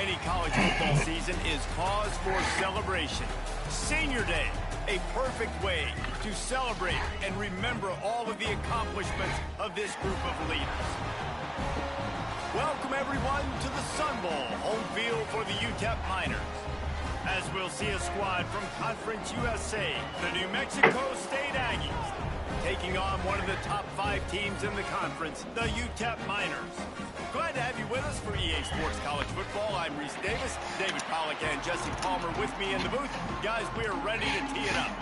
Any college football season is cause for celebration. Senior Day, a perfect way to celebrate and remember all of the accomplishments of this group of leaders. Welcome, everyone, to the Sun Bowl, home field for the Utep Miners. As we'll see a squad from Conference USA, the New Mexico State Aggies, taking on one of the top 5 teams in the conference, the Utep Miners. Glad to have you with us for EA Sports College Football. I'm Reese Davis, David Pollack and Jesse Palmer with me in the booth. Guys, we are ready to tee it up.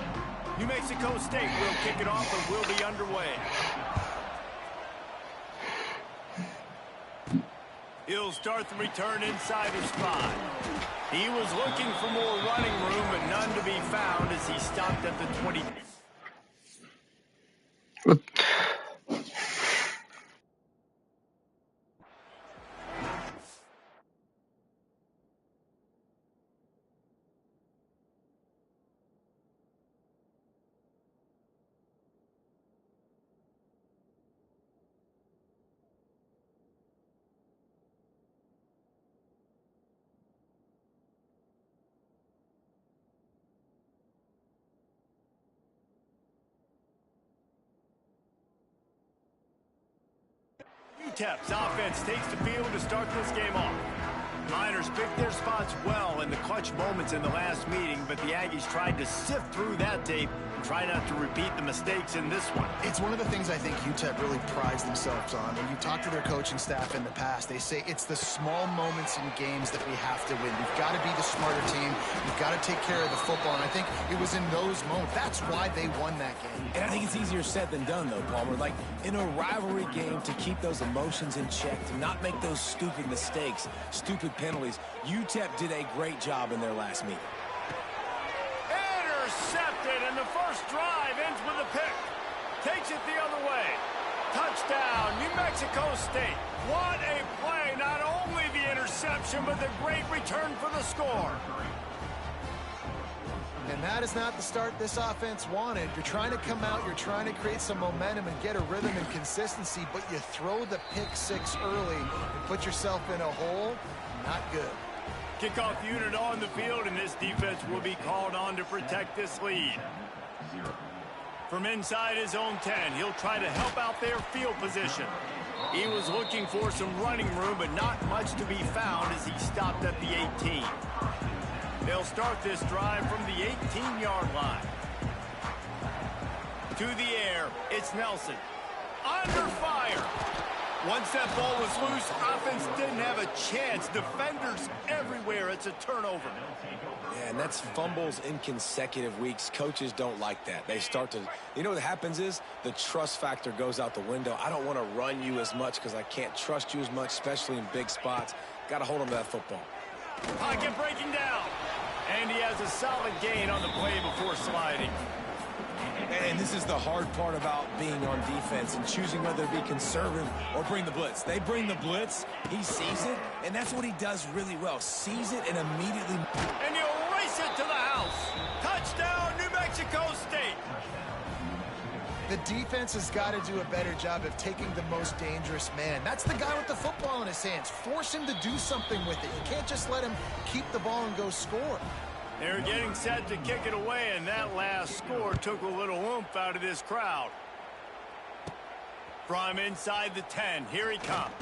New Mexico State will kick it off and we'll be underway. He'll start the return inside his spot. He was looking for more running room, but none to be found as he stopped at the 20. Utep's offense takes the field to start this game off. Miners picked their spots well in the clutch moments in the last meeting, but the Aggies tried to sift through that tape and try not to repeat the mistakes in this one. It's one of the things I think Utep really prides themselves on. When you talk to their coaching staff in the past, they say it's the small moments in games that we have to win. We've got to be the smarter team. We've got to take care of the football, and I think it was in those moments. That's why they won that game. And I think it's easier said than done, though, Palmer. Like, in a rivalry game, to keep those emotions in check, to not make those stupid mistakes, stupid penalties. Utep did a great job in their last meeting. Intercepted, and the first drive ends with a pick. Takes it the other way. Touchdown, New Mexico State. What a play. Not only the interception, but the great return for the score. And that is not the start this offense wanted. You're trying to come out, you're trying to create some momentum and get a rhythm and consistency, but you throw the pick 6 early and put yourself in a hole. Not good. Kickoff unit on the field, and this defense will be called on to protect this lead. From inside his own 10, he'll try to help out their field position. He was looking for some running room, but not much to be found as he stopped at the 18. They'll start this drive from the 18-yard line. To the air, it's Nelson. Under fire. Once that ball was loose, offense didn't have a chance. Defenders everywhere. It's a turnover. Yeah, and that's fumbles in consecutive weeks. Coaches don't like that. They start to, you know what happens is the trust factor goes out the window. I don't want to run you as much because I can't trust you as much, especially in big spots. Got to hold on to that football. Pocket breaking down. And he has a solid gain on the play before sliding. And this is the hard part about being on defense and choosing whether to be conservative or bring the blitz. They bring the blitz, he sees it, and that's what he does really well. Sees it and immediately... And he'll race it to the house. Touchdown, New Mexico State. The defense has got to do a better job of taking the most dangerous man. That's the guy with the football in his hands. Force him to do something with it. You can't just let him keep the ball and go score. They're getting set to kick it away, and that last score took a little oomph out of this crowd. From inside the 10, here he comes.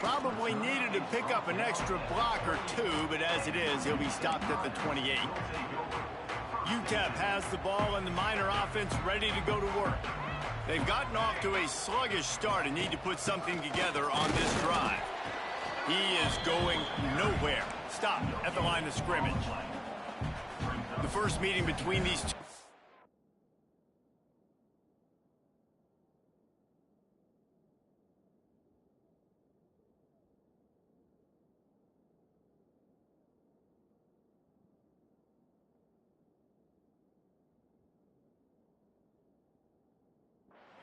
Probably needed to pick up an extra block or two, but as it is, he'll be stopped at the 28. Utep has the ball and the Miner offense ready to go to work. They've gotten off to a sluggish start and need to put something together on this drive. He is going nowhere. Stop at the line of scrimmage. The first meeting between these two.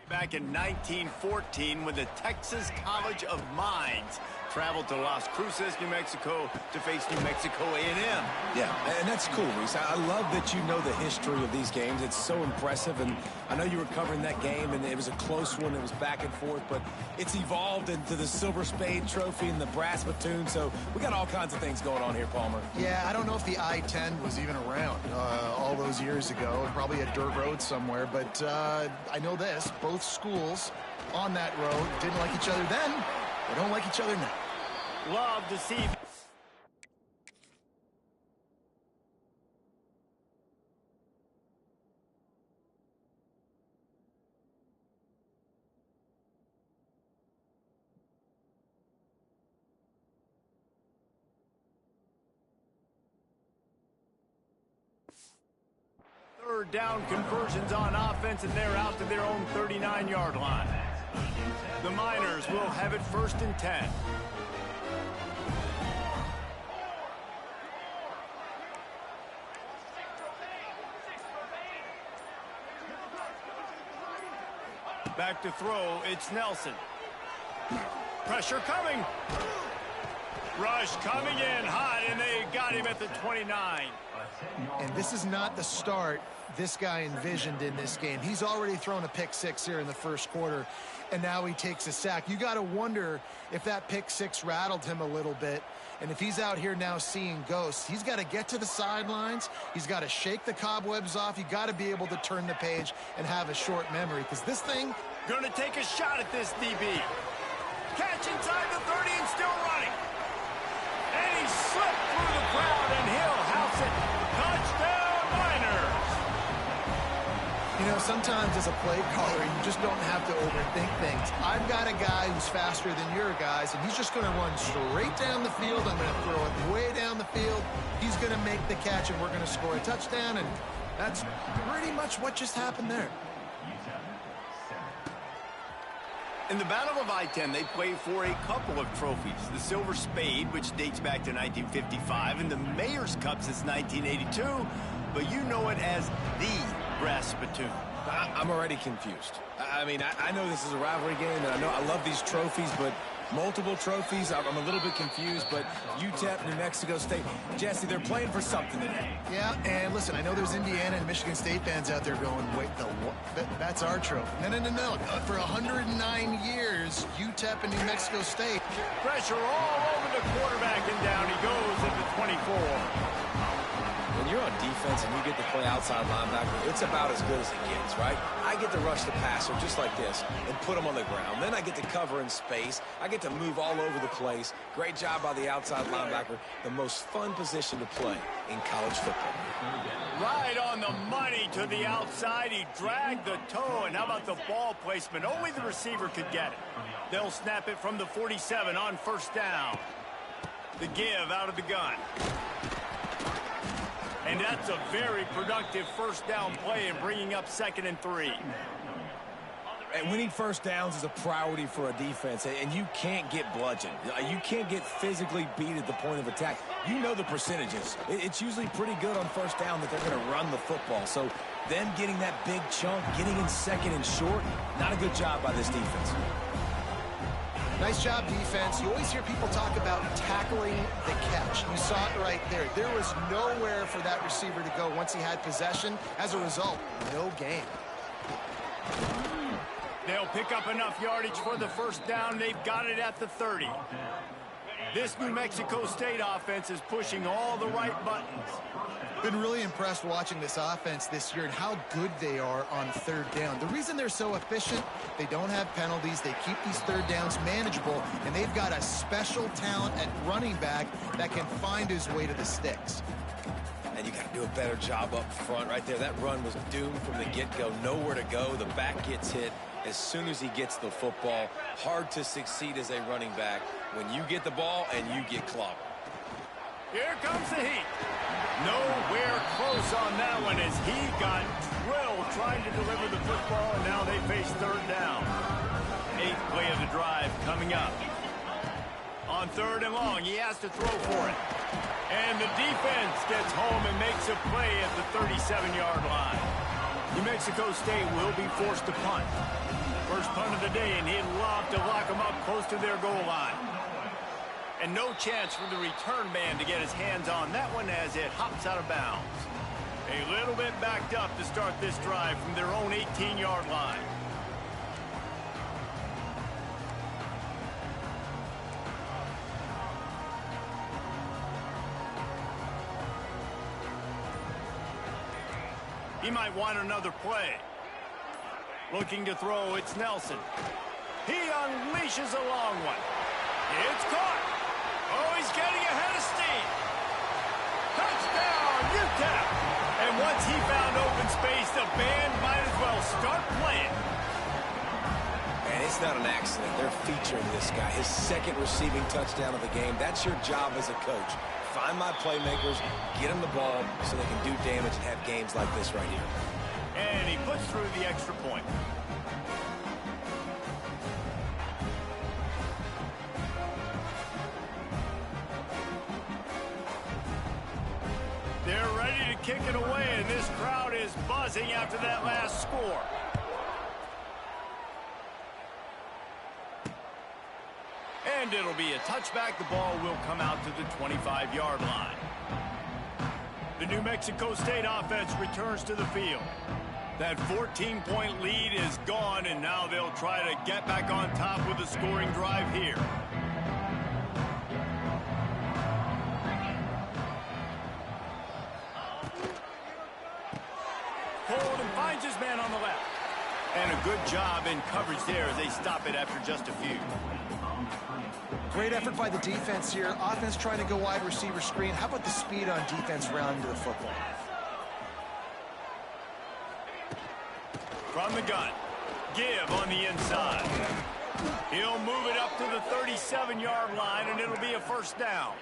Back in 1914 when the Texas College of Mines travel to Las Cruces, New Mexico to face New Mexico A&M. Yeah, and that's cool, Reese. I love that you know the history of these games. It's so impressive, and I know you were covering that game, and it was a close one. It was back and forth, but it's evolved into the Silver Spade Trophy and the Brass Platoon, so we got all kinds of things going on here, Palmer. Yeah, I don't know if the I-10 was even around all those years ago. Probably a dirt road somewhere, but I know this. Both schools on that road didn't like each other then. They don't like each other now. Love to see. Third down conversions on offense, and they're out to their own 39-yard line. The Miners will have it 1st and 10. Back to throw, it's Nelson. Pressure coming. Rush coming in hot, and they got him at the 29. And this is not the start this guy envisioned in this game. He's already thrown a pick six here in the first quarter, and now he takes a sack. You got to wonder if that pick six rattled him a little bit. And if he's out here now seeing ghosts, he's got to get to the sidelines. He's got to shake the cobwebs off. You got to be able to turn the page and have a short memory, because this thing... Gonna take a shot at this DB. Catch inside the 30 and still running. And he slipped through the crowd, and he'll house it. Touchdown, Miners. You know, sometimes as a play caller, you just don't have to overthink things. I've got a guy who's faster than your guys, and he's just going to run straight down the field. I'm going to throw it way down the field. He's going to make the catch, and we're going to score a touchdown, and that's pretty much what just happened there. In the Battle of I-10, they play for a couple of trophies. The Silver Spade, which dates back to 1955, and the Mayor's Cup since 1982. But you know it as the Brass Platoon. I'm already confused. I mean, I know this is a rivalry game, and I know I love these trophies, but multiple trophies, I'm a little bit confused. But Utep, New Mexico State, Jesse, they're playing for something today. Yeah, and listen, I know there's Indiana and Michigan State fans out there going, wait, that's our trophy. No. For 109 years, Utep and New Mexico State. Pressure all over the quarterback, and down he goes at the 24. When you're on defense and you get to play outside linebacker, it's about as good as it gets, right? I get to rush the passer just like this and put him on the ground. Then I get to cover in space. I get to move all over the place. Great job by the outside linebacker. The most fun position to play in college football. Right on the money to the outside. He dragged the toe, and how about the ball placement? Only the receiver could get it. They'll snap it from the 47 on 1st down. The give out of the gun. And that's a very productive 1st down play and bringing up 2nd and 3. And winning 1st downs is a priority for a defense, and you can't get bludgeoned. You can't get physically beat at the point of attack. You know the percentages. It's usually pretty good on 1st down that they're going to run the football. So them getting that big chunk, getting in 2nd and short, not a good job by this defense. Nice job, defense. You always hear people talk about tackling the catch. You saw it right there. There was nowhere for that receiver to go once he had possession. As a result, no gain. They'll pick up enough yardage for the 1st down. They've got it at the 30. This New Mexico State offense is pushing all the right buttons. Been really impressed watching this offense this year and how good they are on 3rd down. The reason they're so efficient, they don't have penalties. They keep these 3rd downs manageable, and they've got a special talent at running back that can find his way to the sticks. And you got to do a better job up front right there. That run was doomed from the get-go. Nowhere to go. The back gets hit as soon as he gets the football. Hard to succeed as a running back when you get the ball and you get clobbered. Here comes the heat. Nowhere close on that one as he got drilled trying to deliver the football, and now they face 3rd down. 8th play of the drive coming up. On 3rd and long, he has to throw for it. And the defense gets home and makes a play at the 37-yard line. New Mexico State will be forced to punt. First punt of the day, and he'd love to lock them up close to their goal line. And no chance for the return man to get his hands on that one as it hops out of bounds. A little bit backed up to start this drive from their own 18-yard line. He might want another play. Looking to throw, it's Nelson. He unleashes a long one. It's caught. Oh, he's getting ahead of steam. Touchdown, Utep. And once he found open space, the band might as well start playing. And it's not an accident. They're featuring this guy. His second receiving touchdown of the game. That's your job as a coach. Find my playmakers, get them the ball so they can do damage and have games like this right here. And he puts through the extra point. They're ready to kick it away, and this crowd is buzzing after that last score. And it'll be a touchback. The ball will come out to the 25-yard line. The New Mexico State offense returns to the field. That 14-point lead is gone, and now they'll try to get back on top with a scoring drive here. Hold and finds his man on the left. And a good job in coverage there as they stop it after just a few. Great effort by the defense here. Offense trying to go wide receiver screen. How about the speed on defense rounding to the football? From the gun. Give on the inside. He'll move it up to the 37-yard line, and it'll be a first down.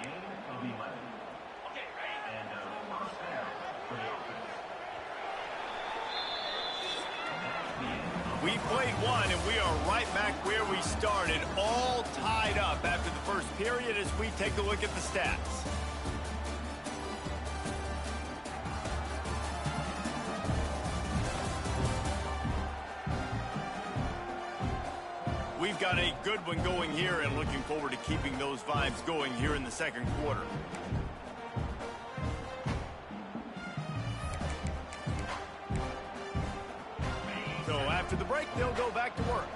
We played one, and we are right back where we started, all tied up after the first period as we take a look at the stats. We've got a good one going here and looking forward to keeping those vibes going here in the second quarter. So after the break, they'll go back to work.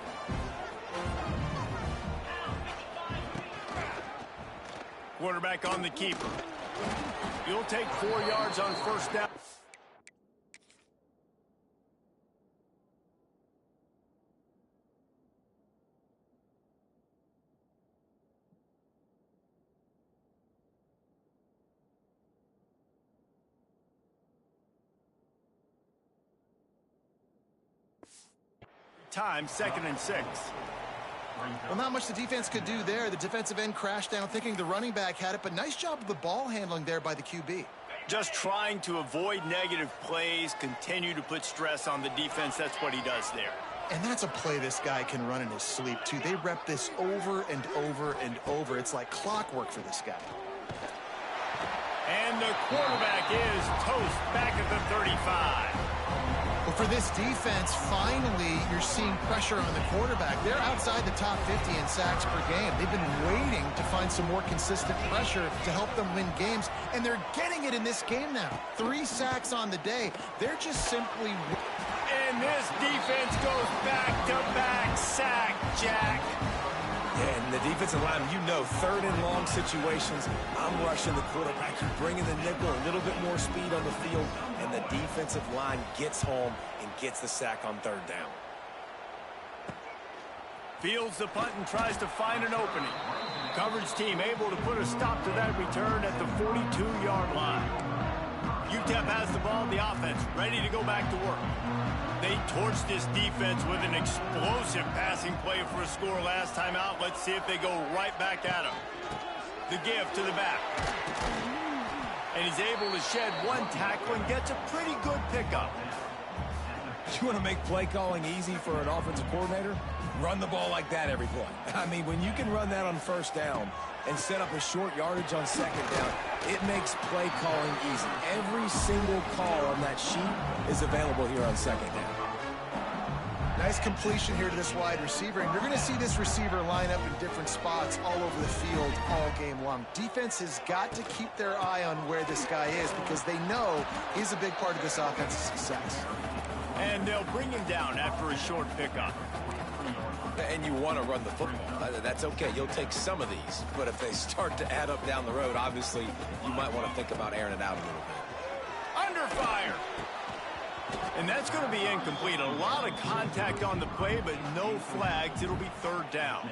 Quarterback on the keeper. He'll take 4 yards on first down. Time, 2nd and 6. Well, not much the defense could do there. The defensive end crashed down thinking the running back had it, but nice job of the ball handling there by the QB. Just trying to avoid negative plays, continue to put stress on the defense. That's what he does there. And that's a play this guy can run in his sleep, too. They rep this over and over and over. It's like clockwork for this guy. And the quarterback is toast back at the 35. Well, for this defense, finally, you're seeing pressure on the quarterback. They're outside the top 50 in sacks per game. They've been waiting to find some more consistent pressure to help them win games, and they're getting it in this game now. 3 sacks on the day. They're just simply... And this defense goes back-to-back sack, Jack. Yeah, and the defensive line, you know, 3rd and long situations, I'm rushing the quarterback. You bring in the nickel, a little bit more speed on the field, and the defensive line gets home and gets the sack on 3rd down. Fields the punt and tries to find an opening. Coverage team able to put a stop to that return at the 42-yard line. Utep has the ball, the offense ready to go back to work. They torched this defense with an explosive passing play for a score last time out. Let's see if they go right back at him. The give to the back. And he's able to shed 1 tackle and gets a pretty good pickup. You want to make play calling easy for an offensive coordinator? Run the ball like that every play. I mean, when you can run that on 1st down and set up a short yardage on 2nd down, it makes play calling easy. Every single call on that sheet is available here on 2nd down. Nice completion here to this wide receiver, and you're going to see this receiver line up in different spots all over the field all game long. Defense has got to keep their eye on where this guy is because they know he's a big part of this offense's success. And they'll bring him down after a short pickup. And you want to run the football. That's okay. You'll take some of these. But if they start to add up down the road, obviously, you might want to think about airing it out a little bit. Under fire. And that's going to be incomplete. A lot of contact on the play, but no flags. It'll be third down.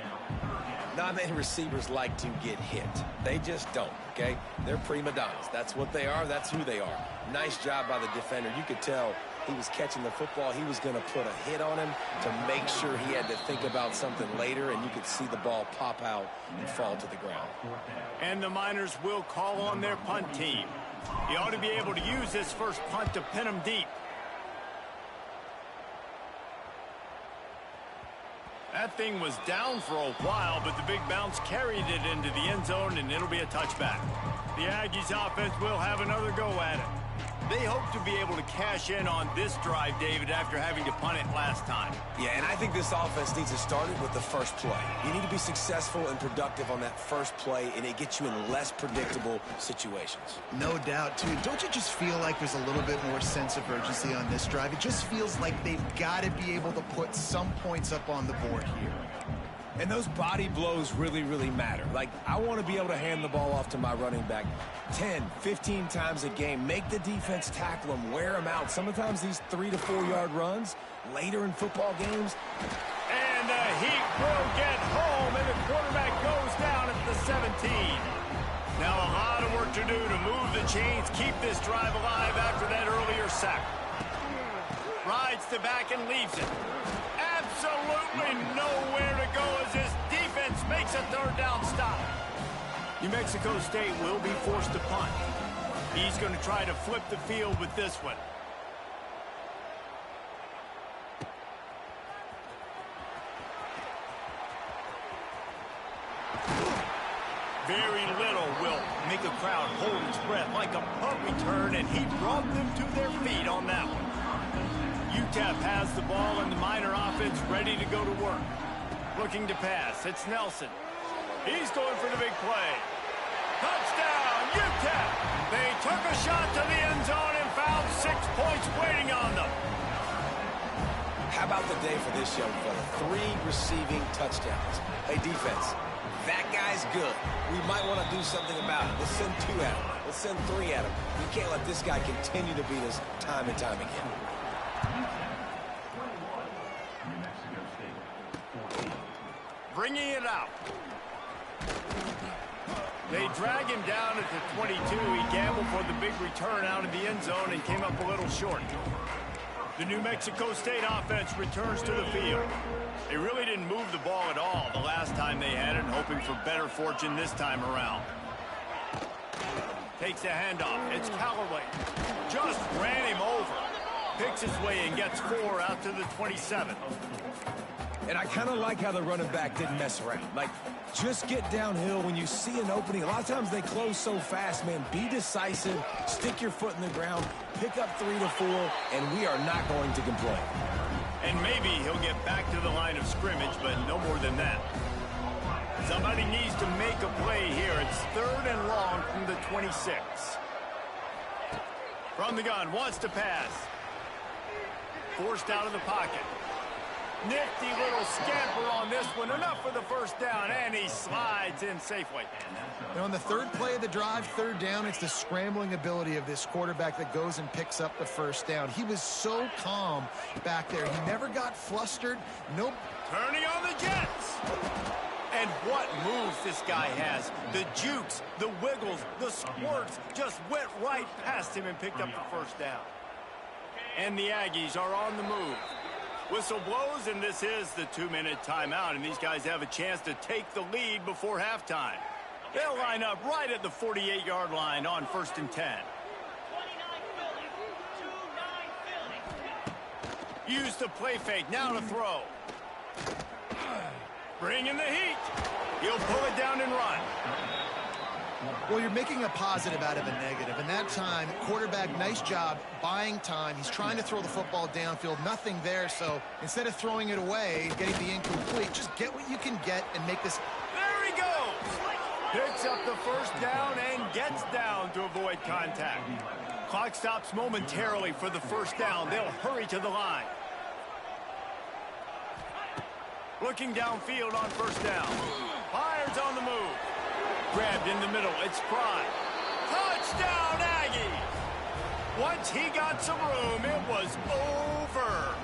Not many receivers like to get hit. They just don't, okay? They're prima donnas. That's what they are. That's who they are. Nice job by the defender. You could tell he was catching the football. He was going to put a hit on him to make sure he had to think about something later, and you could see the ball pop out and fall to the ground. And the Miners will call on their punt team. He ought to be able to use this first punt to pin him deep. That thing was down for a while, but the big bounce carried it into the end zone, and it'll be a touchback. The Aggies offense will have another go at it. They hope to be able to cash in on this drive, David, after having to punt it last time. Yeah, and I think this offense needs to start it with the first play. You need to be successful and productive on that first play, and it gets you in less predictable situations. No doubt, too. Don't you just feel like there's a little bit more sense of urgency on this drive? It just feels like they've got to be able to put some points up on the board here. And those body blows really, really matter. Like, I want to be able to hand the ball off to my running back 10, 15 times a game. Make the defense tackle them, wear them out. Sometimes these 3 to 4 yard runs later in football games. And the Heat will get home, and the quarterback goes down at the 17. Now a lot of work to do to move the chains, keep this drive alive after that earlier sack. Rides the back and leaves it. Absolutely nowhere to go as this defense makes a third down stop. New Mexico State will be forced to punt. He's going to try to flip the field with this one. Very little will make a crowd hold its breath like a punt return, and he brought them to their feet on that one. Utep has the ball and the Miner offense ready to go to work. Looking to pass. It's Nelson. He's going for the big play. Touchdown, Utep! They took a shot to the end zone and found 6 points waiting on them. How about the day for this young fella? 3 receiving touchdowns. Hey, defense, that guy's good. We might want to do something about it. Let's send 2 at him. Let's send 3 at him. We can't let this guy continue to beat us time and time again. Bringing it out. They drag him down at the 22. He gambled for the big return out of the end zone and came up a little short. The New Mexico State offense returns to the field. They really didn't move the ball at all the last time they had it, hoping for better fortune this time around. Takes the handoff. It's Callaway. Just ran him over. Picks his way and gets 4 out to the 27. And I kind of like how the running back didn't mess around. Like, just get downhill when you see an opening. A lot of times they close so fast, man. Be decisive, stick your foot in the ground, pick up 3 to 4, and we are not going to complain. And maybe he'll get back to the line of scrimmage, but no more than that. Somebody needs to make a play here. It's 3rd and long from the 26. From the gun, wants to pass. Forced out of the pocket. Nifty little scamper on this one. Enough for the first down, and he slides in safely. And on the 3rd play of the drive, 3rd down, it's the scrambling ability of this quarterback that goes and picks up the first down. He was so calm back there. He never got flustered. Nope. Turning on the Jets. And what moves this guy has. The jukes, the wiggles, the squirts just went right past him and picked up the first down. And the Aggies are on the move. Whistle blows, and this is the 2-minute timeout, and these guys have a chance to take the lead before halftime. They'll line up right at the 48-yard line on 1st and 10. Use the play fake, now to throw. Bring in the heat. He'll pull it down and run. Well, you're making a positive out of a negative. And that time, quarterback, nice job buying time. He's trying to throw the football downfield. Nothing there. So instead of throwing it away, getting the incomplete, just get what you can get and make this. There he goes. Picks up the first down and gets down to avoid contact. Clock stops momentarily for the first down. They'll hurry to the line. Looking downfield on first down. Fires on the move. Grabbed in the middle. It's Fry. Touchdown, Aggies! Once he got some room, it was over.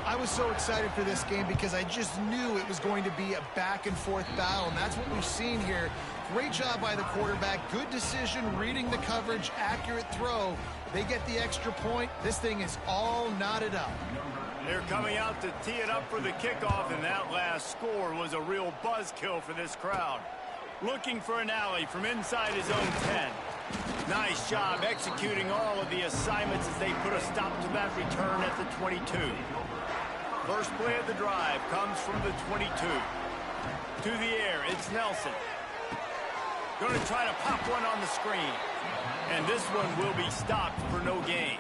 I was so excited for this game because I just knew it was going to be a back-and-forth battle, and that's what we've seen here. Great job by the quarterback. Good decision, reading the coverage, accurate throw. They get the extra point. This thing is all knotted up. They're coming out to tee it up for the kickoff, and that last score was a real buzzkill for this crowd. Looking for an alley from inside his own 10. Nice job executing all of the assignments as they put a stop to that return at the 22. First play of the drive comes from the 22. To the air, it's Nelson. Going to try to pop one on the screen. And this one will be stopped for no gain.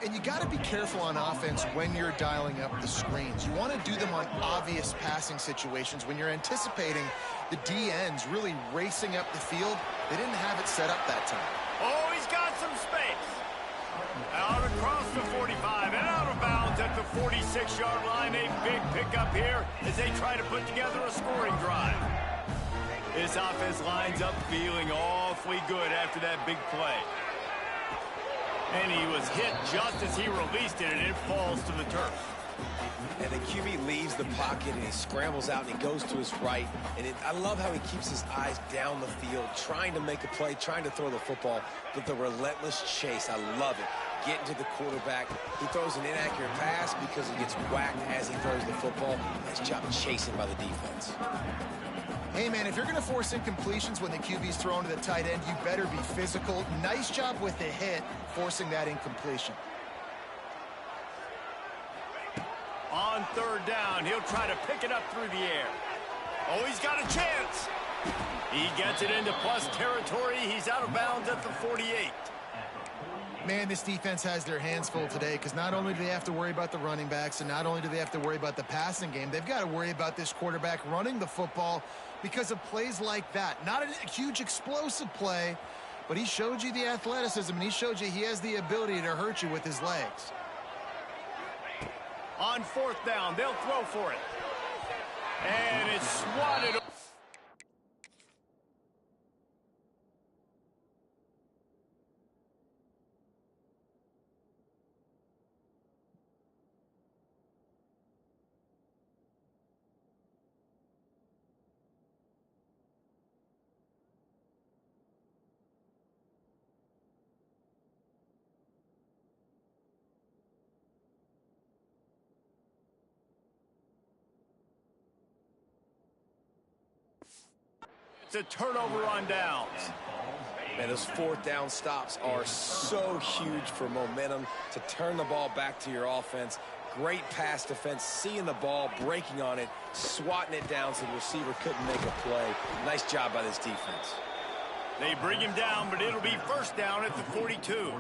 And you got to be careful on offense when you're dialing up the screens. You want to do them on obvious passing situations when you're anticipating the DNs really racing up the field. They didn't have it set up that time. Oh, he's got some space. Out across the 45 and out of bounds at the 46-yard line. A big pickup here as they try to put together a scoring drive. This offense lines up feeling awfully good after that big play. And he was hit just as he released it, and it falls to the turf. And the QB leaves the pocket, and he scrambles out, and he goes to his right. And I love how he keeps his eyes down the field, trying to make a play, trying to throw the football, but the relentless chase, I love it. Getting to the quarterback. He throws an inaccurate pass because he gets whacked as he throws the football. Nice job chasing by the defense. Hey, man, if you're going to force incompletions when the QB's thrown to the tight end, you better be physical. Nice job with the hit, forcing that incompletion. On third down, he'll try to pick it up through the air. Oh, he's got a chance. He gets it into plus territory. He's out of bounds at the 48. Man, this defense has their hands full today because not only do they have to worry about the running backs and not only do they have to worry about the passing game, they've got to worry about this quarterback running the football because of plays like that. Not a huge explosive play, but he showed you the athleticism and he showed you he has the ability to hurt you with his legs. On fourth down, they'll throw for it. And it's swatted. It's a turnover on downs. Man, those fourth down stops are so huge for momentum to turn the ball back to your offense. Great pass defense, seeing the ball, breaking on it, swatting it down so the receiver couldn't make a play. Nice job by this defense. They bring him down, but it'll be first down at the 42.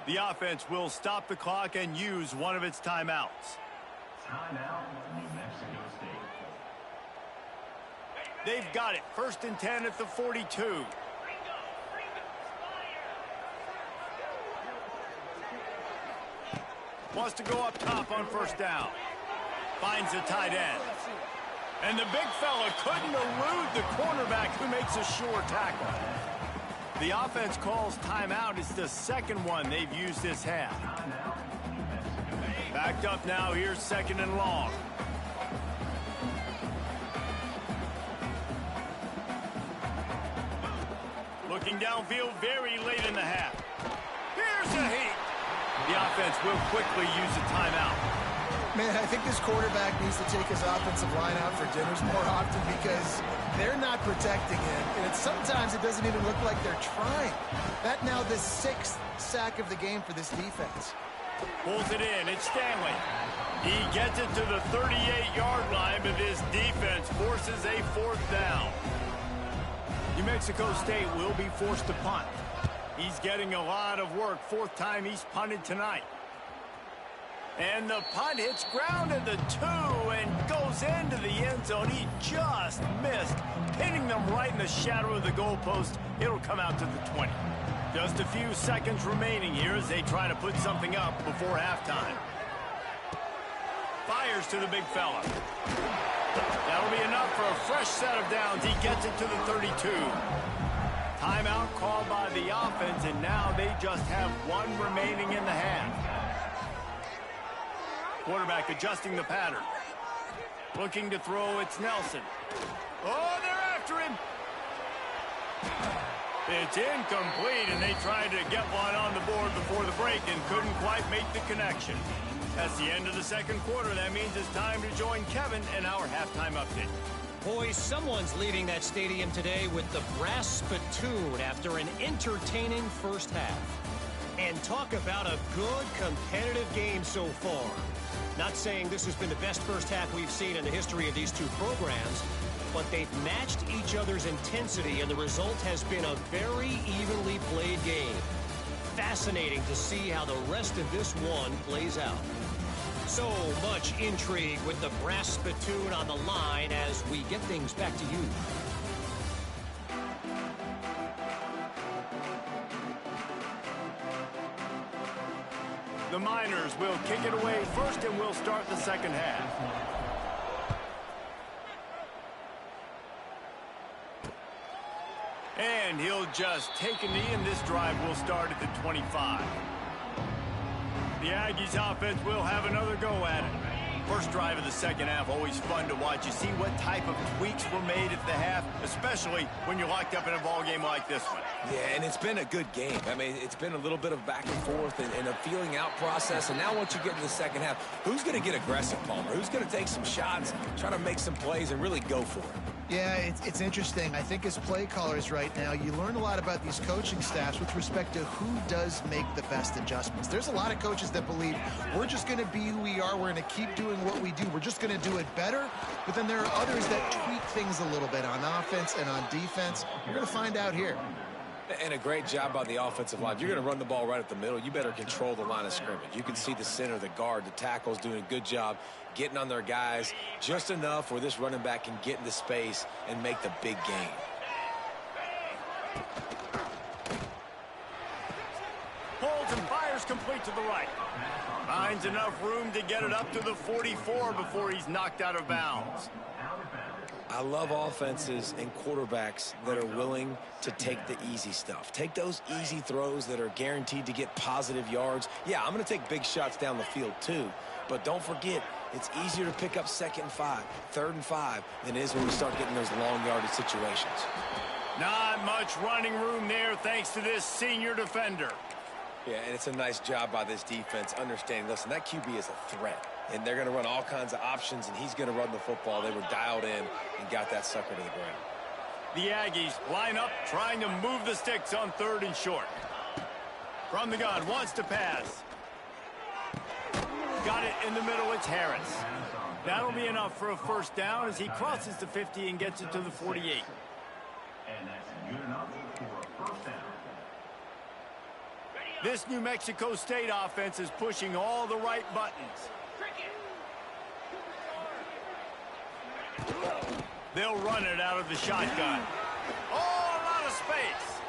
The offense will stop the clock and use one of its timeouts. They've got it. First and 10 at the 42. Wants to go up top on first down. Finds the tight end. And the big fella couldn't elude the cornerback who makes a sure tackle. The offense calls timeout. It's the second one they've used this half. Backed up now. Here's second and long. Looking downfield very late in the half. Here's a heat. The offense will quickly use a timeout. Man, I think this quarterback needs to take his offensive line out for dinners more often because they're not protecting him. And sometimes it doesn't even look like they're trying. That now the 6th sack of the game for this defense. Pulls it in. It's Stanley. He gets it to the 38-yard line, but this defense forces a fourth down. New Mexico State will be forced to punt. He's getting a lot of work. Fourth time he's punted tonight. And the punt hits ground at the 2 and goes into the end zone. He just missed, hitting them right in the shadow of the goalpost. It'll come out to the 20. Just a few seconds remaining here as they try to put something up before halftime. Fires to the big fella. That'll be enough for a fresh set of downs. He gets it to the 32. Timeout called by the offense, and now they just have one remaining in the half. Quarterback adjusting the pattern. Looking to throw, it's Nelson. Oh, they're after him. It's incomplete, and they tried to get one on the board before the break and couldn't quite make the connection. That's the end of the second quarter. That means it's time to join Kevin in our halftime update. Boys, someone's leading that stadium today with the brass spittoon after an entertaining first half. And talk about a good competitive game so far. Not saying this has been the best first half we've seen in the history of these two programs, but they've matched each other's intensity, and the result has been a very evenly played game. Fascinating to see how the rest of this one plays out. So much intrigue with the brass spittoon on the line as we get things back to you. The Miners will kick it away first, and we'll start the second half. And he'll just take a knee, and this drive will start at the 25. The Aggies offense will have another go at it. First drive of the second half, always fun to watch. You see what type of tweaks were made at the half, especially when you're locked up in a ball game like this one. Yeah, and it's been a good game. I mean, it's been a little bit of back and forth and a feeling out process. And now once you get in the second half, who's going to get aggressive, Palmer? Who's going to take some shots, try to make some plays, and really go for it? Yeah, it's interesting. I think as play callers right now, you learn a lot about these coaching staffs with respect to who does make the best adjustments. There's a lot of coaches that believe we're just going to be who we are. We're going to keep doing what we do. We're just going to do it better. But then there are others that tweak things a little bit on offense and on defense. We're going to find out here. And a great job by the offensive line. You're going to run the ball right at the middle. You better control the line of scrimmage. You can see the center, the guard, the tackles doing a good job getting on their guys just enough where this running back can get into space and make the big gain. Holds and fires complete to the right. Finds enough room to get it up to the 44 before he's knocked out of bounds. I love offenses and quarterbacks that are willing to take the easy stuff. Take those easy throws that are guaranteed to get positive yards. Yeah, I'm going to take big shots down the field too. But don't forget, it's easier to pick up 2nd and 5, 3rd and 5 than it is when we start getting those long yardage situations. Not much running room there thanks to this senior defender. Yeah, and it's a nice job by this defense understanding, listen, that QB is a threat. And they're going to run all kinds of options, and he's going to run the football. They were dialed in and got that sucker to the ground. The Aggies line up, trying to move the sticks on 3rd and short. From the gun, wants to pass. Got it in the middle, it's Harris. That'll be enough for a first down as he crosses the 50 and gets it to the 48. And that's good enough for a first down. This New Mexico State offense is pushing all the right buttons. They'll run it out of the shotgun. Oh, a lot of space.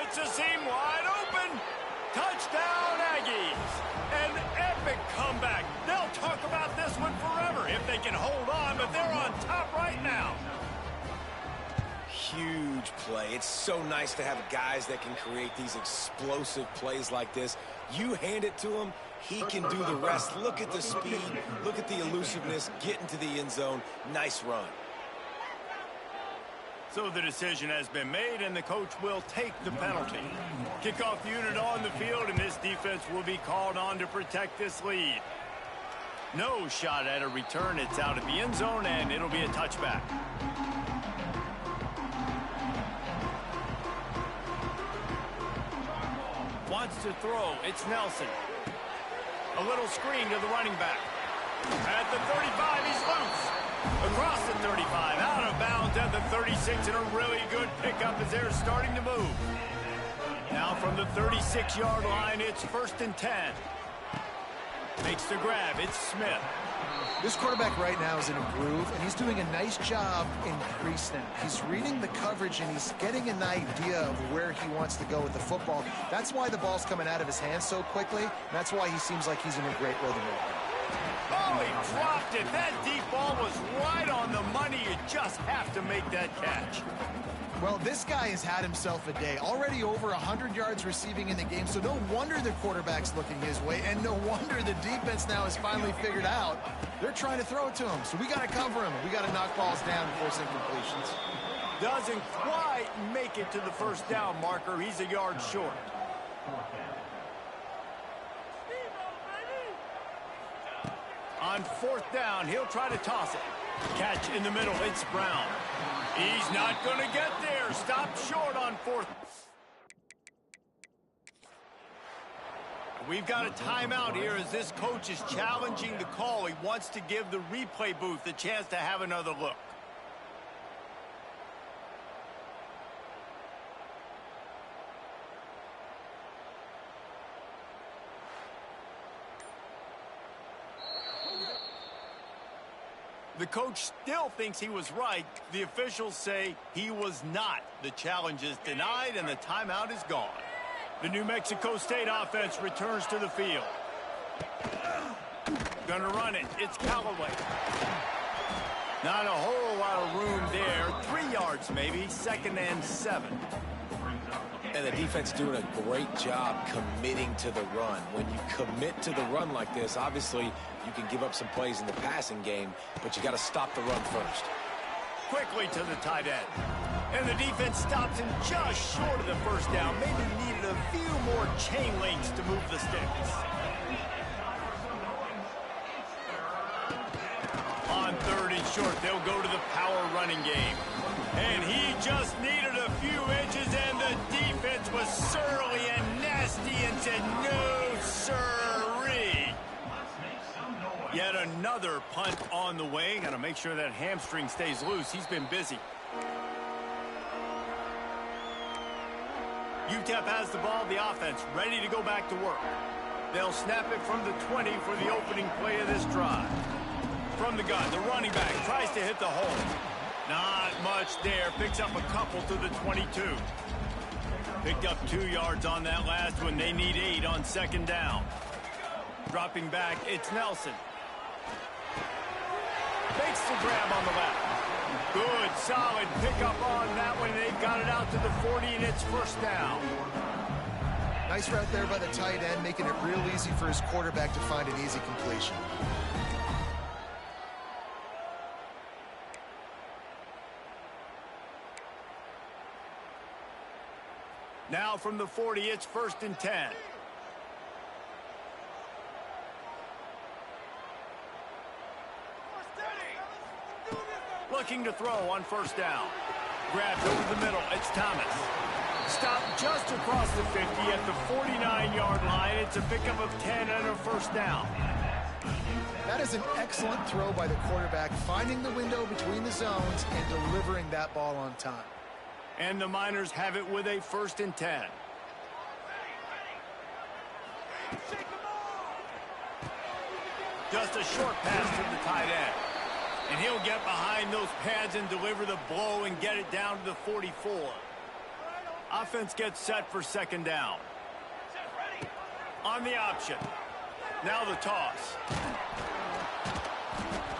It's a seam wide open. Touchdown, Aggies. An epic comeback. They'll talk about this one forever if they can hold on, but they're on top right now. Huge play. It's so nice to have guys that can create these explosive plays like this. You hand it to him, he can do the rest. Look at the speed. Look at the elusiveness. Get into the end zone. Nice run. So the decision has been made, and the coach will take the penalty. Kickoff unit on the field, and this defense will be called on to protect this lead. No shot at a return. It's out of the end zone, and it'll be a touchback. Wants to throw. It's Nelson. A little screen to the running back. At the 35, he's loose. Across the 35, out of bounds at the 36, and a really good pickup as they're starting to move. Now from the 36-yard line, it's 1st and 10. Makes the grab. It's Smith. This quarterback right now is in a groove, and he's doing a nice job in pre-snap. He's reading the coverage, and he's getting an idea of where he wants to go with the football. That's why the ball's coming out of his hands so quickly, and that's why he seems like he's in a great rhythm right now. Oh, he dropped it. That deep ball was right on the money. You just have to make that catch. Well, this guy has had himself a day. Already over 100 yards receiving in the game, so no wonder the quarterback's looking his way, and no wonder the defense now has finally figured out they're trying to throw it to him. So we got to cover him. We got to knock balls down and force incompletions. Doesn't quite make it to the first down marker. He's a yard short. On 4th down, he'll try to toss it. Catch in the middle. It's Brown. He's not going to get there. Stop short on 4th. We've got a timeout here as this coach is challenging the call. He wants to give the replay booth a chance to have another look. The coach still thinks he was right. The officials say he was not. The challenge is denied, and the timeout is gone. The New Mexico State offense returns to the field. Gonna run it. It's Callaway. Not a whole lot of room there. 3 yards maybe. 2nd and 7. And the defense doing a great job committing to the run. When you commit to the run like this, obviously you can give up some plays in the passing game, but you got to stop the run first. Quickly to the tight end. And the defense stops him just short of the first down. Maybe needed a few more chain links to move the sticks. On 3rd and short, they'll go to the power running game. And he just needed a few inches, and the defense was surly and nasty and said, no, sirree. Yet another punt on the way. Got to make sure that hamstring stays loose. He's been busy. Utep has the ball, the offense ready to go back to work. They'll snap it from the 20 for the opening play of this drive. From the gun, the running back tries to hit the hole. Not much there. Picks up a couple to the 22. Picked up 2 yards on that last one. They need 8 on 2nd down. Dropping back, it's Nelson. Makes the grab on the left. Good, solid pickup on that one. They've got it out to the 40, and it's 1st down. Nice route there by the tight end, making it real easy for his quarterback to find an easy completion. Now from the 40, it's 1st and 10. Looking to throw on 1st down. Grabbed over the middle. It's Thomas. Stopped just across the 50 at the 49-yard line. It's a pickup of 10 and a 1st down. That is an excellent throw by the quarterback, finding the window between the zones and delivering that ball on time. And the Miners have it with a 1st and 10. Just a short pass to the tight end. And he'll get behind those pads and deliver the blow and get it down to the 44. Offense gets set for 2nd down. On the option. Now the toss.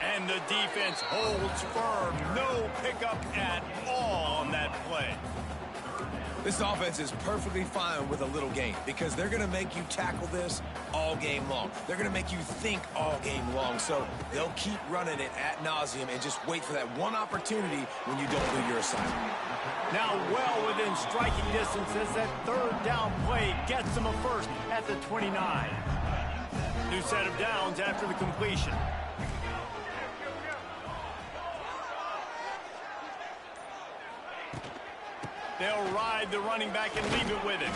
And the defense holds firm. No pickup at all on that play. This offense is perfectly fine with a little game because they're going to make you tackle this all game long. They're going to make you think all game long. So they'll keep running it ad nauseum and just wait for that one opportunity when you don't do your assignment. Now well within striking distance as that 3rd down play gets them a 1st at the 29. New set of downs after the completion. They'll ride the running back and leave it with him.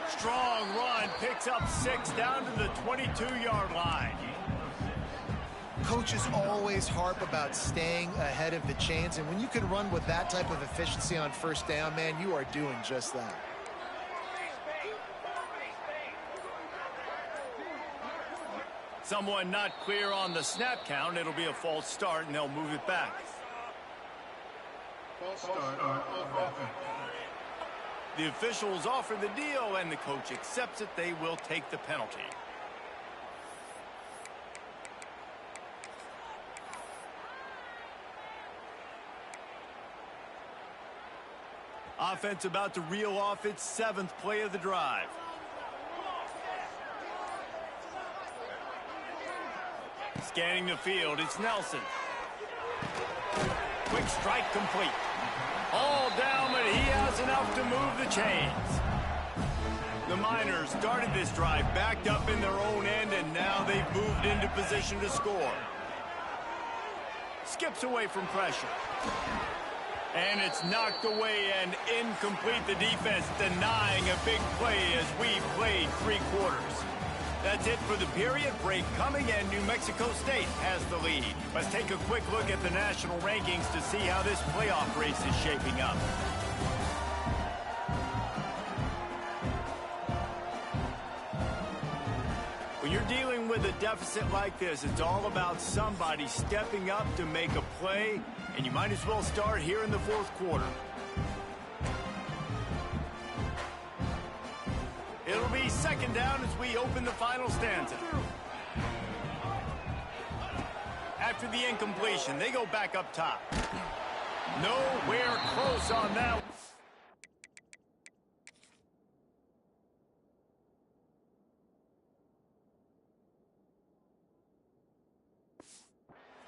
Strong run, picks up 6 down to the 22-yard line. coaches always harp about staying ahead of the chains, and when you can run with that type of efficiency on first down, man, you are doing just that. Someone not clear on the snap count. It'll be a false start, and they'll move it back. False start on offense. The officials offer the deal, and the coach accepts it. They will take the penalty. Offense about to reel off its 7th play of the drive. Scanning the field, it's Nelson. Quick strike complete. All down, but he has enough to move the chains. The Miners started this drive backed up in their own end, and now they've moved into position to score. Skips away from pressure. And it's knocked away and incomplete. The defense denying a big play as we played 3 quarters. That's it for the period. Break coming, and New Mexico State has the lead. Let's take a quick look at the national rankings to see how this playoff race is shaping up. When you're dealing with a deficit like this, it's all about somebody stepping up to make a play, and you might as well start here in the 4th quarter. It'll be 2nd down as we open the final stanza. After the incompletion, they go back up top. Nowhere close on that.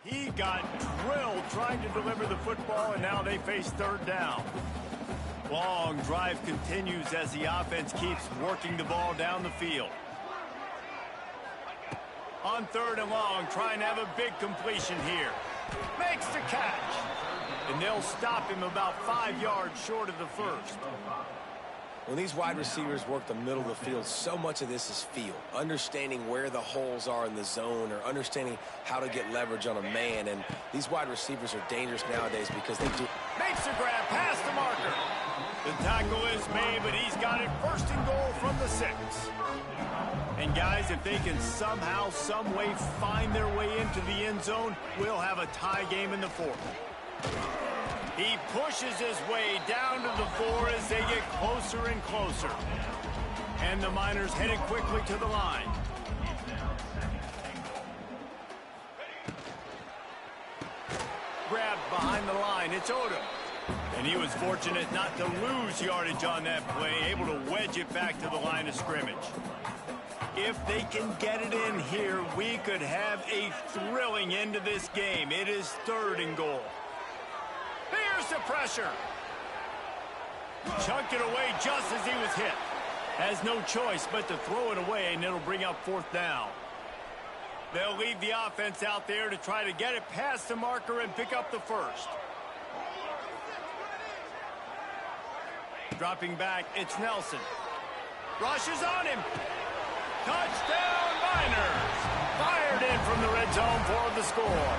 He got drilled trying to deliver the football, and now they face 3rd down. Long drive continues as the offense keeps working the ball down the field. On 3rd and long, trying to have a big completion here. Makes the catch. And they'll stop him about 5 yards short of the 1st. When these wide receivers work the middle of the field, so much of this is feel. Understanding where the holes are in the zone, or understanding how to get leverage on a man. And these wide receivers are dangerous nowadays because they do. Makes the grab past the marker. The tackle is made, but he's got it 1st and goal from the 6. And guys, if they can somehow, some way find their way into the end zone, we'll have a tie game in the 4th. He pushes his way down to the 4 as they get closer and closer. And the Miners headed quickly to the line. Grabbed behind the line, it's Utep. And he was fortunate not to lose yardage on that play, able to wedge it back to the line of scrimmage. If they can get it in here, we could have a thrilling end to this game. It is 3rd and goal. Here's the pressure. Chunked it away just as he was hit. Has no choice but to throw it away, and it'll bring up 4th down. They'll leave the offense out there to try to get it past the marker and pick up the 1st. Dropping back, it's Nelson. Rushes on him. Touchdown, Miners! Fired in from the red zone for the score.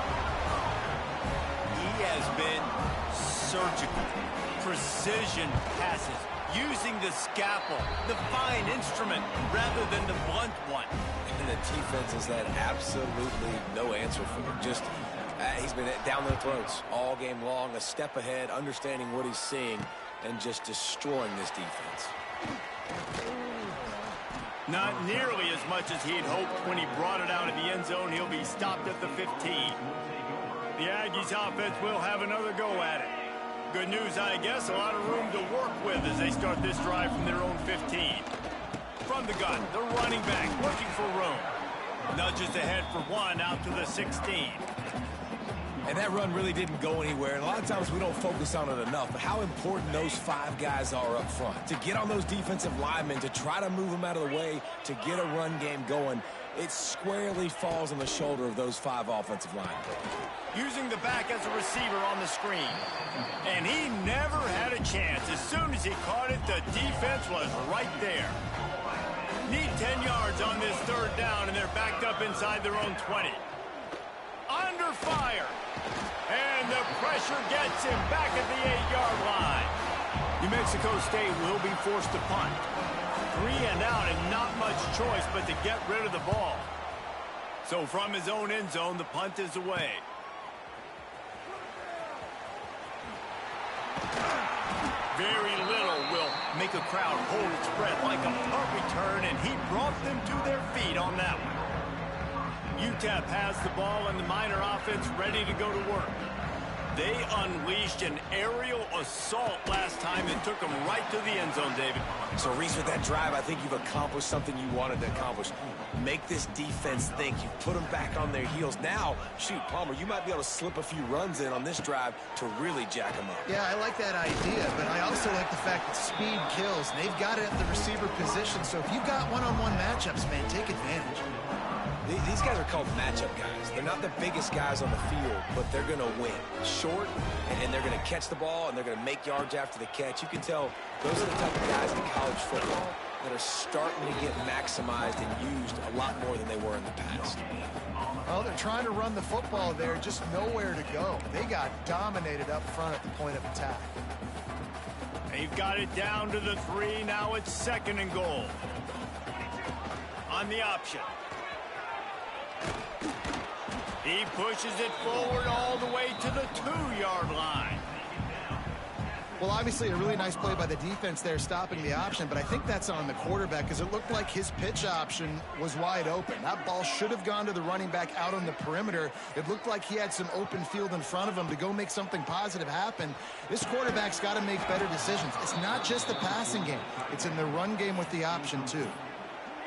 He has been surgical. Precision passes. Using the scalpel, the fine instrument, rather than the blunt one. And the defense has had absolutely no answer for him. Just, he's been down their throats all game long, a step ahead, understanding what he's seeing, and just destroying this defense. Not nearly as much as he'd hoped when he brought it out of the end zone. He'll be stopped at the 15. The Aggies offense will have another go at it. Good news, I guess, a lot of room to work with as they start this drive from their own 15. From the gun, the running back looking for room. Nudges ahead for 1 out to the 16. And that run really didn't go anywhere. And a lot of times we don't focus on it enough. But how important those 5 guys are up front. To get on those defensive linemen, to try to move them out of the way, to get a run game going, it squarely falls on the shoulder of those 5 offensive linemen. Using the back as a receiver on the screen. And he never had a chance. As soon as he caught it, the defense was right there. Need 10 yards on this 3rd down, and they're backed up inside their own 20. under fire. And the pressure gets him back at the 8-yard line. New Mexico State will be forced to punt. 3 and out and not much choice but to get rid of the ball. So from his own end zone, the punt is away. Very little will make a crowd hold its breath like a punt return, and he brought them to their feet on that one. Utep has the ball and the Miner offense ready to go to work. They unleashed an aerial assault last time and took them right to the end zone, David. So, Reese, with that drive, I think you've accomplished something you wanted to accomplish. Make this defense think. You put them back on their heels. Now, shoot, Palmer, you might be able to slip a few runs in on this drive to really jack them up. Yeah, I like that idea, but I also like the fact that speed kills. They've got it at the receiver position, so if you've got one-on-one matchups, man, take advantage. These guys are called matchup guys. They're not the biggest guys on the field, but they're going to win. Short, and they're going to catch the ball, and they're going to make yards after the catch. You can tell those are the type of guys in college football that are starting to get maximized and used a lot more than they were in the past. Well, they're trying to run the football there, just nowhere to go. They got dominated up front at the point of attack. They've got it down to the 3. Now it's 2nd and goal. On the option. He pushes it forward all the way to the 2-yard line. Well, obviously a really nice play by the defense there stopping the option, but I think that's on the quarterback because it looked like his pitch option was wide open. That ball should have gone to the running back out on the perimeter. It looked like he had some open field in front of him to go make something positive happen. This quarterback's got to make better decisions. It's not just the passing game. It's in the run game with the option, too.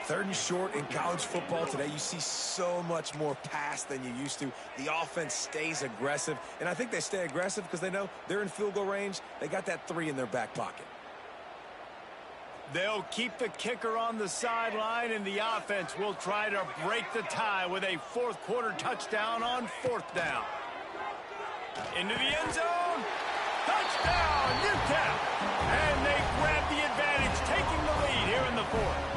3rd and short in college football today, you see so much more pass than you used to. The offense stays aggressive, and I think they stay aggressive because they know they're in field goal range. They got that 3 in their back pocket. They'll keep the kicker on the sideline, and the offense will try to break the tie with a 4th quarter touchdown on 4th down. Into the end zone. Touchdown, Utep! And they grab the advantage, taking the lead here in the 4th.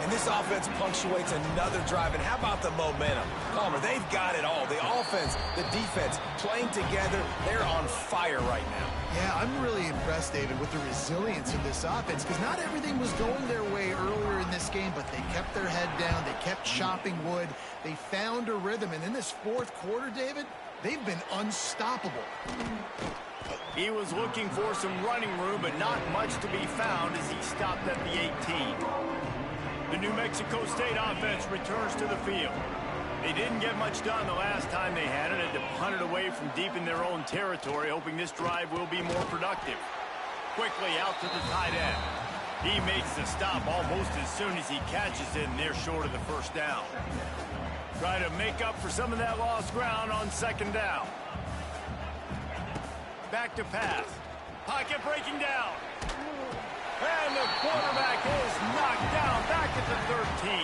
And this offense punctuates another drive. And how about the momentum? Palmer, they've got it all. The offense, the defense, playing together. They're on fire right now. Yeah, I'm really impressed, David, with the resilience of this offense because not everything was going their way earlier in this game, but they kept their head down. They kept chopping wood. They found a rhythm. And in this 4th quarter, David, they've been unstoppable. He was looking for some running room, but not much to be found as he stopped at the 18. The New Mexico State offense returns to the field. They didn't get much done the last time they had it. Had to punt it away from deep in their own territory, hoping this drive will be more productive. Quickly out to the tight end. He makes the stop almost as soon as he catches it, and they're short of the 1st down. Try to make up for some of that lost ground on 2nd down. Back to pass. Pocket breaking down. And the quarterback is knocked down back at the 13.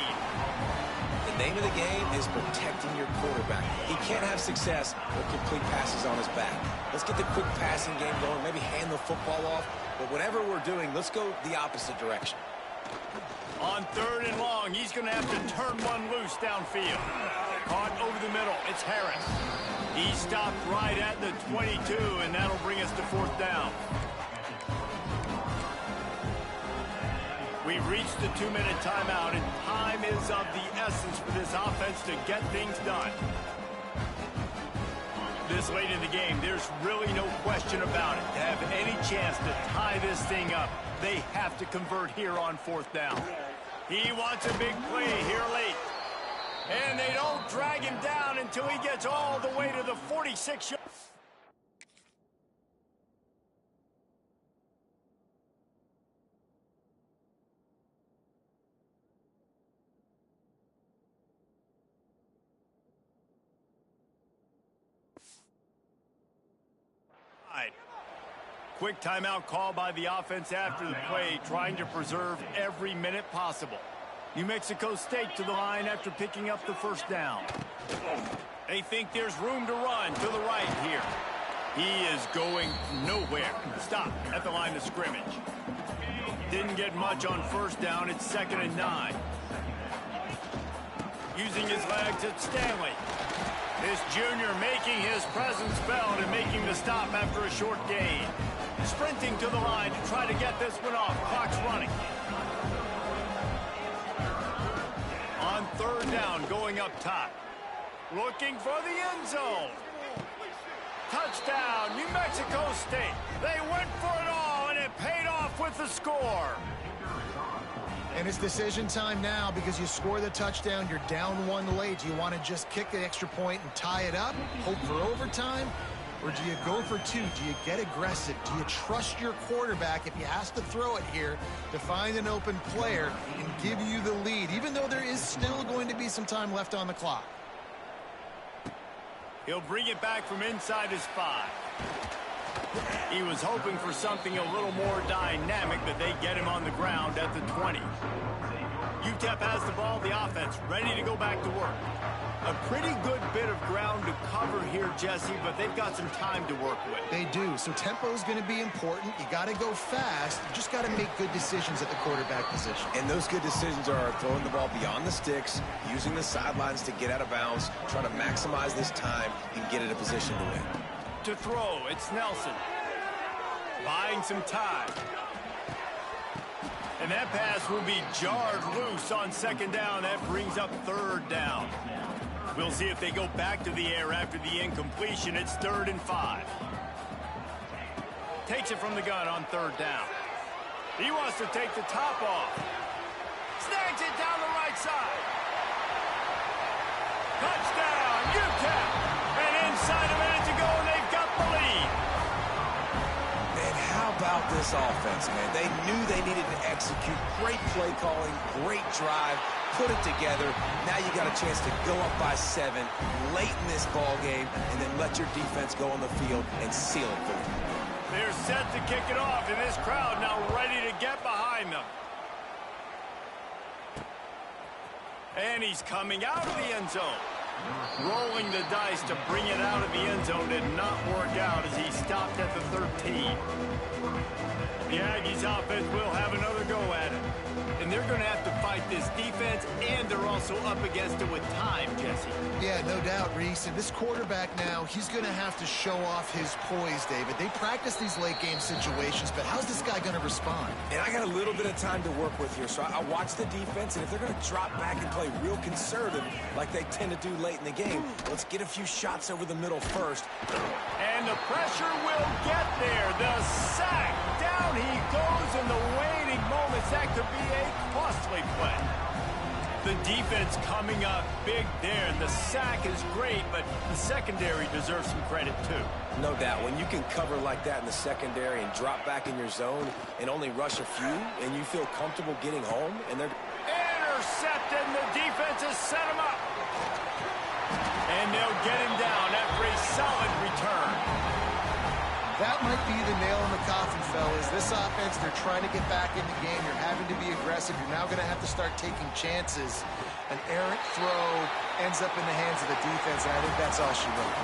The name of the game is protecting your quarterback. He can't have success with complete passes on his back. Let's get the quick passing game going, maybe hand the football off. But whatever we're doing, let's go the opposite direction. On 3rd and long, he's going to have to turn one loose downfield. Caught over the middle. It's Harris. He stopped right at the 22, and that'll bring us to 4th down. We've reached the 2-minute timeout, and time is of the essence for this offense to get things done. This late in the game, there's really no question about it. To have any chance to tie this thing up, they have to convert here on 4th down. He wants a big play here late. And they don't drag him down until he gets all the way to the 46 yard. Quick timeout call by the offense after the play, trying to preserve every minute possible. New Mexico State to the line after picking up the 1st down. They think there's room to run to the right here. He is going nowhere. Stop at the line of scrimmage. Didn't get much on 1st down. It's 2nd and 9. Using his legs, it's Stanley. This junior making his presence felt and making the stop after a short gain. Sprinting to the line to try to get this one off. Clock's running. On third down, going up top. Looking for the end zone. Touchdown, New Mexico State. They went for it all, and it paid off with the score. And it's decision time now because you score the touchdown, you're down one late. Do you want to just kick the extra point and tie it up, hope for overtime? Or do you go for two? Do you get aggressive? Do you trust your quarterback if he has to throw it here to find an open player and give you the lead, even though there is still going to be some time left on the clock? He'll bring it back from inside his 5. He was hoping for something a little more dynamic, but they get him on the ground at the 20. Utep has the ball, the offense ready to go back to work. A pretty good bit of ground to cover here, Jesse, but they've got some time to work with. They do, so tempo is going to be important. You got to go fast. You just got to make good decisions at the quarterback position. And those good decisions are throwing the ball beyond the sticks, using the sidelines to get out of bounds, trying to maximize this time and get in a position to win. To throw, it's Nelson. Buying some time. And that pass will be jarred loose on second down. That brings up third down. We'll see if they go back to the air after the incompletion. It's 3rd and 5. Takes it from the gun on third down. He wants to take the top off. Snags it down the right side. Touchdown, Utep. And inside a minute to go, and they've got the lead. And how about this offense, man? They knew they needed to execute. Great play calling, great drive, put it together. Now you got a chance to go up by 7 late in this ball game and then let your defense go on the field and seal it for them. They're set to kick it off, and this crowd now ready to get behind them. And he's coming out of the end zone. Rolling the dice to bring it out of the end zone did not work out as he stopped at the 13. The Aggies offense will have another go at it. And they're going to have to fight this defense, and they're also up against it with time, Jesse. Yeah, no doubt, Reese. And this quarterback now, he's going to have to show off his poise, David. They practice these late-game situations, but how's this guy going to respond? And I got a little bit of time to work with here, so I watch the defense, and if they're going to drop back and play real conservative like they tend to do late in the game, let's get a few shots over the middle first. And the pressure will get there. The sack. Down he goes in the waning moments. That could be a costly play. The defense coming up big there. The sack is great, but the secondary deserves some credit too. No doubt. When you can cover like that in the secondary and drop back in your zone and only rush a few, and you feel comfortable getting home, and they're intercepted, and the defense has set him up. And they'll get him down after a solid return. That might be the nail in the coffin, fellas. This offense, they're trying to get back in the game. You're having to be aggressive. You're now going to have to start taking chances. An errant throw ends up in the hands of the defense, and I think that's all she wrote.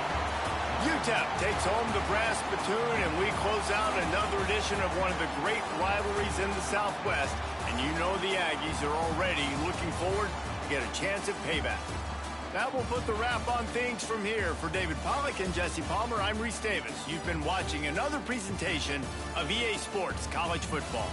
Utep takes home the brass spittoon, and we close out another edition of one of the great rivalries in the Southwest. And you know the Aggies are already looking forward to get a chance at payback. That will put the wrap on things from here. For David Pollack and Jesse Palmer, I'm Reese Davis. You've been watching another presentation of EA Sports College Football.